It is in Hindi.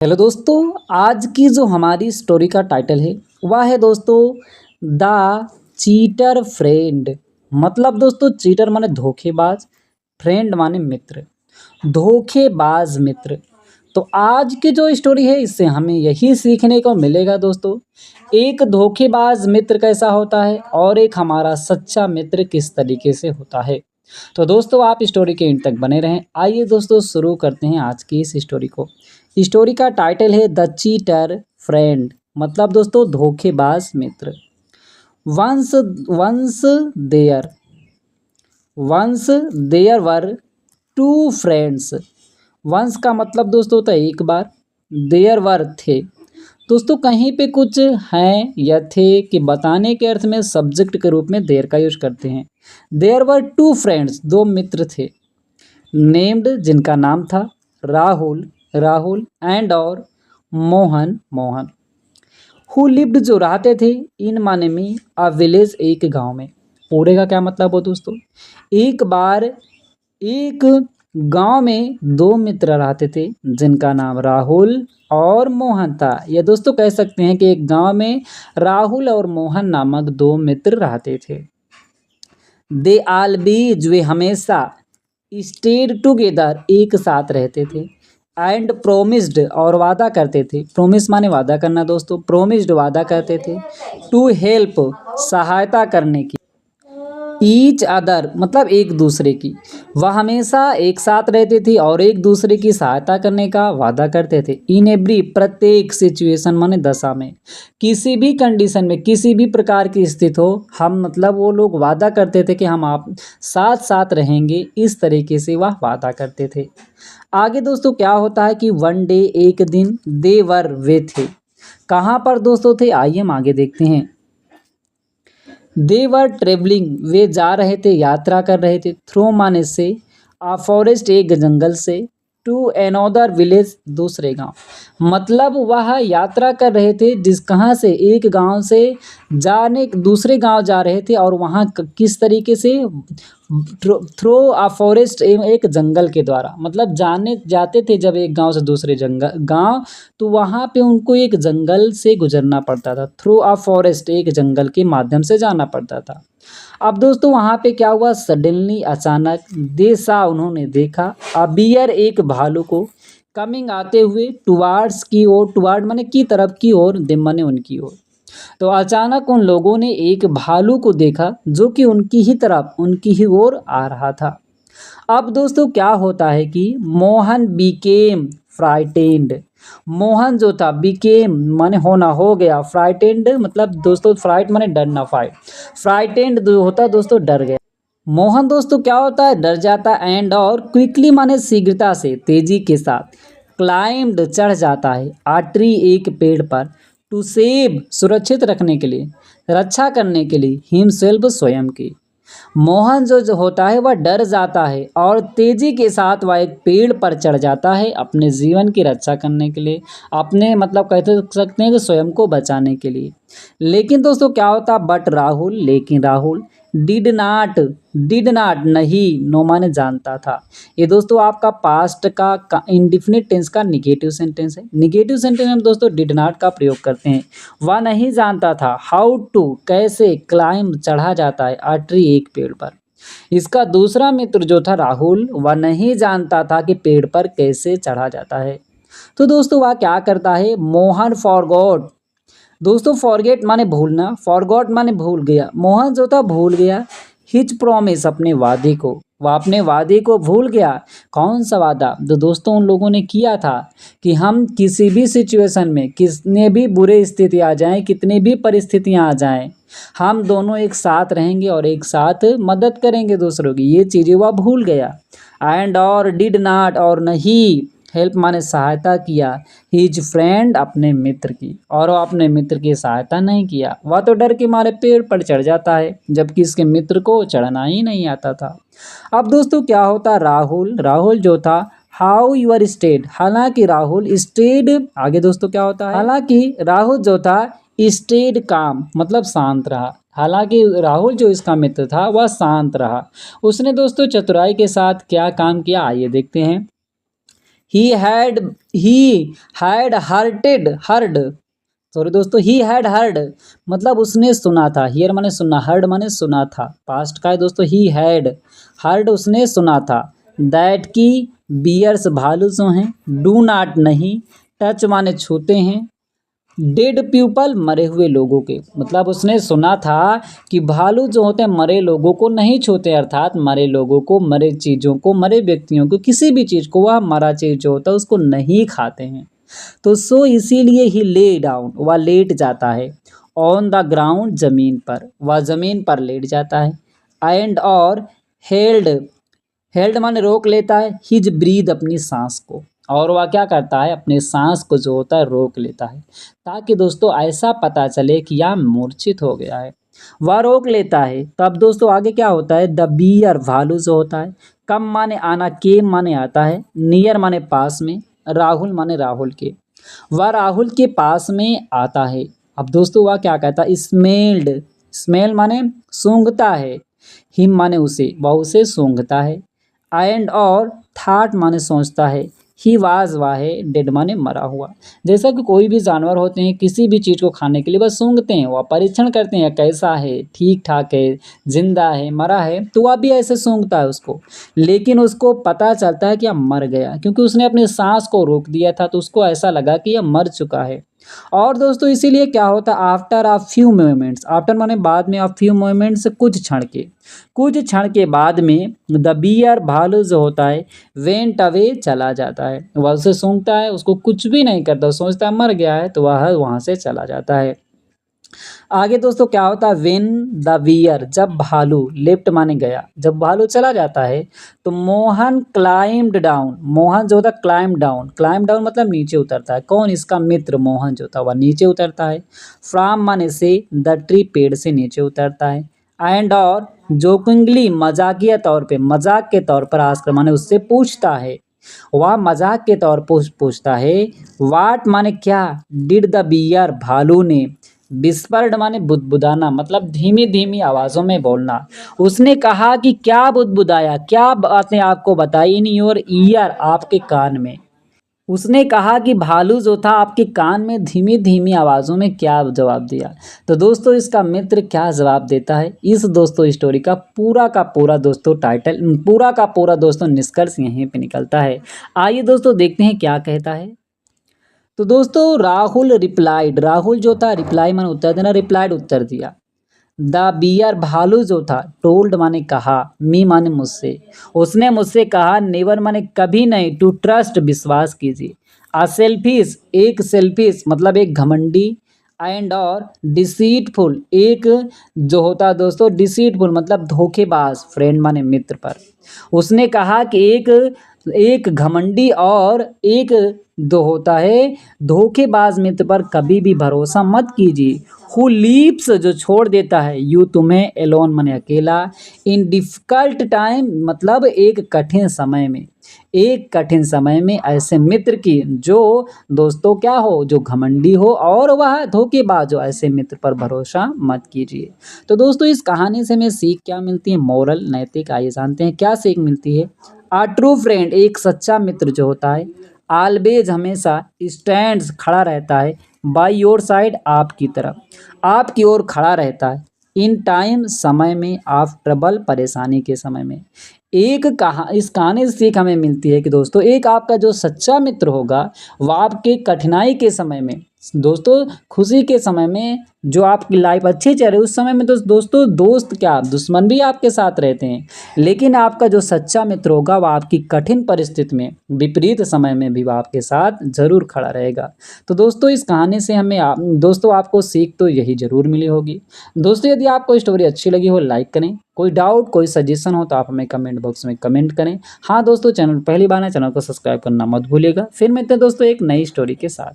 हेलो दोस्तों। आज की जो हमारी स्टोरी का टाइटल है वह है दोस्तों द चीटर फ्रेंड। मतलब दोस्तों चीटर माने धोखेबाज, फ्रेंड माने मित्र, धोखेबाज मित्र। तो आज की जो स्टोरी है इससे हमें यही सीखने को मिलेगा दोस्तों, एक धोखेबाज मित्र कैसा होता है और एक हमारा सच्चा मित्र किस तरीके से होता है। तो दोस्तों आप स्टोरी के एंड तक बने रहें। आइए दोस्तों शुरू करते हैं आज की इस स्टोरी को। स्टोरी का टाइटल है द चीटर फ्रेंड, मतलब दोस्तों धोखेबाज मित्र। Once once there once there were two friends. Once का मतलब दोस्तों होता है एक बार, देयर वर थे। दोस्तों कहीं पे कुछ हैं या थे कि बताने के अर्थ में सब्जेक्ट के रूप में देयर का यूज करते हैं। देयर वर टू फ्रेंड्स, दो मित्र थे। नेम्ड, जिनका नाम था राहुल राहुल एंड और मोहन मोहन। हु लिव्ड, जो रहते थे, इन माने में अ विलेज, एक गांव में। पूरे का क्या मतलब हो दोस्तों, एक बार एक गांव में दो मित्र रहते थे जिनका नाम राहुल और मोहन था। या दोस्तों कह सकते हैं कि एक गांव में राहुल और मोहन नामक दो मित्र रहते थे। दे ऑलवेज, वे हमेशा, स्टेड टुगेदर, एक साथ रहते थे। एंड प्रोमिस्ड, और वादा करते थे। प्रोमिस माने वादा करना दोस्तों, प्रोमिस्ड वादा करते थे। टू हेल्प, सहायता करने की। ईच अदर मतलब एक दूसरे की। वह हमेशा एक साथ रहते थे और एक दूसरे की सहायता करने का वादा करते थे। इन एवरी, प्रत्येक सिचुएशन माने दशा में, किसी भी कंडीशन में, किसी भी प्रकार की स्थिति हो, हम मतलब वो लोग वादा करते थे कि हम आप साथ साथ रहेंगे। इस तरीके से वह वादा करते थे। आगे दोस्तों क्या होता है कि वन डे, एक दिन, देवर, वे थे। कहाँ पर दोस्तों थे, आइए हम आगे देखते हैं। दे वर ट्रेवलिंग, वे जा रहे थे, यात्रा कर रहे थे। थ्रू माने से, आ फॉरेस्ट, एक जंगल से, टू अनोदर विलेज, दूसरे गांव। मतलब वह यात्रा कर रहे थे, जिस कहाँ से, एक गांव से जाने दूसरे गांव जा रहे थे। और वहाँ किस तरीके से, थ्रू आ फॉरेस्ट, एक जंगल के द्वारा। मतलब जाने जाते थे जब एक गांव से दूसरे जंगल गांव, तो वहाँ पे उनको एक जंगल से गुजरना पड़ता था। थ्रू आ फॉरेस्ट, एक जंगल के माध्यम से जाना पड़ता था। अब दोस्तों वहाँ पे क्या हुआ, सडनली, अचानक, देसा, उन्होंने देखा, अ बियर, एक भालू को, कमिंग, आते हुए, टुवार्ड्स, की ओर, टुवार्ड माने की तरफ, की ओर, दिम माने उनकी ओर। तो अचानक उन लोगों ने एक भालू को देखा जो कि उनकी ही तरफ, उनकी ही ओर आ रहा था। अब दोस्तों क्या होता है कि मोहन बिकेम फ्राइटेंड। मोहन जो था, बिकेम माने होना, हो गया, फ्राइटेंड मतलब दोस्तों फ्राइट माने डरना, फ्राइटेंड जो होता है दोस्तों डर गया। मोहन दोस्तों क्या होता है, डर जाता। एंड और क्विकली माने शीघ्रता से, तेजी के साथ, क्लाइम्ड, चढ़ जाता है, आ ट्री, एक पेड़ पर, टू सेव, सुरक्षित रखने के लिए, रक्षा करने के लिए, हिमसेल्फ, स्वयं की। मोहन जो होता है वह डर जाता है और तेजी के साथ वह एक पेड़ पर चढ़ जाता है अपने जीवन की रक्षा करने के लिए, अपने मतलब कहते सकते हैं कि स्वयं को बचाने के लिए। लेकिन दोस्तों क्या होता, बट राहुल, लेकिन राहुल, डिड नाट नहीं, नो माने जानता था। ये दोस्तों आपका पास्ट का इंडिफिनिट टेंस का निगेटिव सेंटेंस है। निगेटिव सेंटेंस में दोस्तों डिड नॉट का प्रयोग करते हैं। वह नहीं जानता था, हाउ टू, कैसे, क्लाइंब, चढ़ा जाता है, अ ट्री, एक पेड़ पर। इसका दूसरा मित्र जो था राहुल, वह नहीं जानता था कि पेड़ पर कैसे चढ़ा जाता है। तो दोस्तों वह क्या करता है, मोहन फॉरगॉट। दोस्तों फॉरगेट माने भूलना, फॉरगॉट माने भूल गया। मोहन जो था भूल गया हिज प्रॉमिस, अपने वादे को। वह अपने वादे को भूल गया। कौन सा वादा, जो दोस्तों उन लोगों ने किया था कि हम किसी भी सिचुएशन में, कितने भी बुरे स्थिति आ जाएं, कितनी भी परिस्थितियां आ जाएं, हम दोनों एक साथ रहेंगे और एक साथ मदद करेंगे दूसरों की। ये चीज़ें वह भूल गया। एंड और डिड नॉट, और नहीं, हेल्प माने सहायता किया, हिज फ्रेंड, अपने मित्र की। और वह अपने मित्र की सहायता नहीं किया। वह तो डर के मारे पेड़ पर चढ़ जाता है जबकि इसके मित्र को चढ़ना ही नहीं आता था। अब दोस्तों क्या होता, राहुल, राहुल जो था, हाउ यूर स्टेड, हालांकि राहुल स्टेड, आगे दोस्तों क्या होता है, हालांकि राहुल जो था स्टेड काम मतलब शांत रहा। हालांकि राहुल जो इसका मित्र था वह शांत रहा। उसने दोस्तों चतुराई के साथ क्या काम किया, आइए देखते हैं। ही हैड हर्ड, सॉरी दोस्तों, ही हैड हर्ड मतलब उसने सुना था। हियर माने सुनना, हर्ड माने सुना था। पास्ट का है दोस्तों, ही हैड हर्ड उसने सुना था। दैट की बियर्स भालू जो हैं, डू नॉट नहीं, टच माने छूते हैं, डेड पीपल मरे हुए लोगों के, मतलब उसने सुना था कि भालू जो होते हैं मरे लोगों को नहीं छूते, अर्थात मरे लोगों को, मरे चीज़ों को, मरे व्यक्तियों को, किसी भी चीज़ को, वह मरा चीज़ जो होता है उसको नहीं खाते हैं। तो सो इसीलिए ही ले डाउन, वह लेट जाता है। ऑन द ग्राउंड जमीन पर, वह जमीन पर लेट जाता है। एंड और हेल्ड, हेल्ड माने रोक लेता है, हिज ब्रीद अपनी सांस को, और वह क्या करता है अपने सांस को जो होता है रोक लेता है, ताकि दोस्तों ऐसा पता चले कि यह मूर्छित हो गया है, वह रोक लेता है। तब दोस्तों आगे क्या होता है, द बियर भालू जो होता है, कम माने आना, केम माने आता है, नियर माने पास में, राहुल माने राहुल के, वह राहुल के पास में आता है। अब दोस्तों वह क्या कहता है, स्मेल्ड, स्मेल माने सूंघता है, हिम माने उसे, वह उसे सूंघता है। एंड और थाट माने सोचता है, ही वाज वह है, डेड माने मरा हुआ। जैसा कि कोई भी जानवर होते हैं किसी भी चीज़ को खाने के लिए बस सूंघते हैं, वह परीक्षण करते हैं कैसा है, ठीक ठाक है, जिंदा है, मरा है, तो वह भी ऐसे सूंघता है उसको। लेकिन उसको पता चलता है कि यह मर गया, क्योंकि उसने अपने सांस को रोक दिया था, तो उसको ऐसा लगा कि यह मर चुका है। और दोस्तों इसीलिए क्या होता है, after a few moments, after माने बाद में, अ फ्यू मोमेंट्स कुछ क्षण के, कुछ क्षण के बाद में द बियर भालू जो होता है वेंट अवे चला जाता है, वह उसे सूंघता है, उसको कुछ भी नहीं करता, सोचता है मर गया है, तो वह वहाँ से चला जाता है। आगे दोस्तों क्या होता है, वेन द बियर, जब भालू, लेफ्ट माने गया, जब भालू चला जाता है, तो मोहन क्लाइम्ड डाउन, मोहन जो होता है क्लाइम डाउन, क्लाइम डाउन मतलब नीचे उतरता है। कौन, इसका मित्र मोहन जो था वह नीचे उतरता है। फ्रॉम माने से, द ट्री पेड़ से नीचे उतरता है। एंड और जोकिंगली मजाकिया तौर पे, मजाक के तौर पर आस्क माने उससे पूछता है, वह मजाक के तौर पर पूछता है, वाट माने क्या, डिड द बियर भालू ने, विस्पर्ड माने बुदबुदाना मतलब धीमी धीमी आवाज़ों में बोलना, उसने कहा कि क्या बुदबुदाया, क्या बातें आपको बताई, इन योर ईयर आपके कान में, उसने कहा कि भालू जो था आपके कान में धीमी धीमी आवाज़ों में क्या जवाब दिया। तो दोस्तों इसका मित्र क्या जवाब देता है, इस दोस्तों स्टोरी का पूरा दोस्तों टाइटल, पूरा का पूरा दोस्तों निष्कर्ष यहीं पे निकलता है। आइए दोस्तों देखते हैं क्या कहता है। तो दोस्तों राहुल रिप्लाइड, राहुल जो था रिप्लाई माने उत्तर देना, रिप्लाइड उत्तर दिया। द बियर भालू जो था, टोल्ड माने कहा, मी माने मुझसे, उसने मुझसे कहा, नेवर माने कभी नहीं, टू ट्रस्ट विश्वास कीजिए, आ सेल्फिश एक सेल्फिश मतलब एक घमंडी, एंड और डिसीटफुल एक जो होता है दोस्तों डिसीटफुल मतलब धोखेबाज, फ्रेंड माने मित्र पर, उसने कहा कि एक घमंडी और एक दो होता है धोखेबाज मित्र पर कभी भी भरोसा मत कीजिए। हु लीव्स जो छोड़ देता है, यू तुम्हें, एलोन माने अकेला, इन डिफ़िकल्ट टाइम मतलब एक कठिन समय में, एक कठिन समय में ऐसे मित्र की जो दोस्तों क्या हो, जो घमंडी हो और वह धोखेबाज हो, ऐसे मित्र पर भरोसा मत कीजिए। तो दोस्तों इस कहानी से हमें सीख क्या मिलती है, मोरल नैतिक, आइए जानते हैं क्या सीख मिलती है। आ ट्रू फ्रेंड एक सच्चा मित्र जो होता है, ऑलवेज हमेशा, स्टैंड्स खड़ा रहता है, बाय योर साइड आपकी तरफ, आपकी ओर खड़ा रहता है, इन टाइम समय में, ऑफ ट्रबल परेशानी के समय में। इस कहानी से सीख हमें मिलती है कि दोस्तों एक आपका जो सच्चा मित्र होगा वह आपके कठिनाई के समय में, दोस्तों खुशी के समय में, जो आपकी लाइफ अच्छी चल रही है उस समय में, तो दोस्तों दोस्त क्या दुश्मन भी आपके साथ रहते हैं, लेकिन आपका जो सच्चा मित्र होगा वह आपकी कठिन परिस्थिति में, विपरीत समय में भी वह आपके साथ ज़रूर खड़ा रहेगा। तो दोस्तों इस कहानी से हमें दोस्तों आपको सीख तो यही ज़रूर मिली होगी। दोस्तों यदि आपको स्टोरी अच्छी लगी हो लाइक करें, कोई डाउट कोई सजेशन हो तो आप हमें कमेंट बॉक्स में कमेंट करें। हाँ दोस्तों चैनल पहली बार है, चैनल को सब्सक्राइब करना मत भूलिएगा। फिर मिलते हैं दोस्तों एक नई स्टोरी के साथ।